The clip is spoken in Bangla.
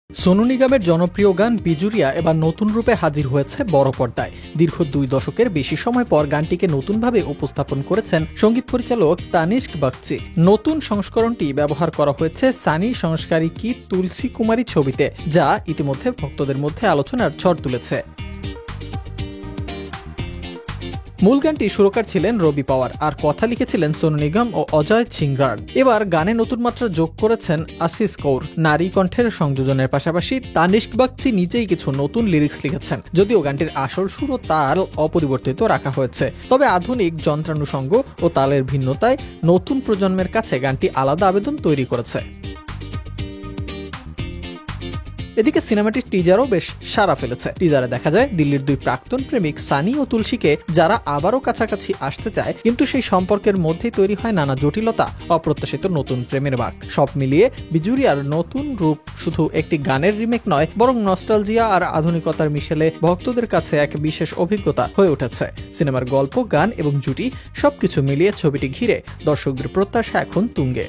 সোনু নিগমের জনপ্রিয় গান বিজুরিয়া এবার নতুন রূপে হাজির হয়েছে বড় পর্দায়। দীর্ঘ 2 দশকের বেশি সময় পর গানটিকে নতুনভাবে উপস্থাপন করেছেন সঙ্গীত পরিচালক তানিস্ক বাগচি। নতুন সংস্করণটি ব্যবহার করা হয়েছে সানি সংস্কারী কি তুলসী কুমারী ছবিতে, যা ইতিমধ্যে ভক্তদের মধ্যে আলোচনার ঝড় তুলেছে। মূল গানটি সুরকার ছিলেন রবি পাওয়ার, আর কথা লিখেছিলেন সোনু নিগম ও অজয় ছিংরার। এবার গানে নতুন মাত্রা যোগ করেছেন আশিস কৌর। নারী কণ্ঠের সংযোজনের পাশাপাশি তানিস্ক বাগচি নিজেই কিছু নতুন লিরিক্স লিখেছেন, যদিও গানটির আসল সুর ও তাল অপরিবর্তিত রাখা হয়েছে। তবে আধুনিক যন্ত্রানুষঙ্গ ও তালের ভিন্নতায় নতুন প্রজন্মের কাছে গানটি আলাদা আবেদন তৈরি করেছে। এদিকে সিনেমাটির টিজারও বেশ সাড়া ফেলেছে। টিজারে দেখা যায় দিল্লির 2 প্রাক্তন প্রেমিক সানি ও তুলসীকে, যারা আবারও কাছাকাছি আসতে চায়, কিন্তু সেই সম্পর্কের মধ্যেই তৈরি হয় নানা জটিলতা, অপ্রত্যাশিত নতুন প্রেমের বাঁক। সব মিলিয়ে বিজুরিয়ার নতুন রূপ শুধু একটি গানের রিমেক নয়, বরং নস্টালজিয়া আর আধুনিকতার মিশেলে ভক্তদের কাছে এক বিশেষ অভিজ্ঞতা হয়ে উঠেছে। সিনেমার গল্প, গান এবং জুটি সবকিছু মিলিয়ে ছবিটি ঘিরে দর্শকদের প্রত্যাশা এখন তুঙ্গে।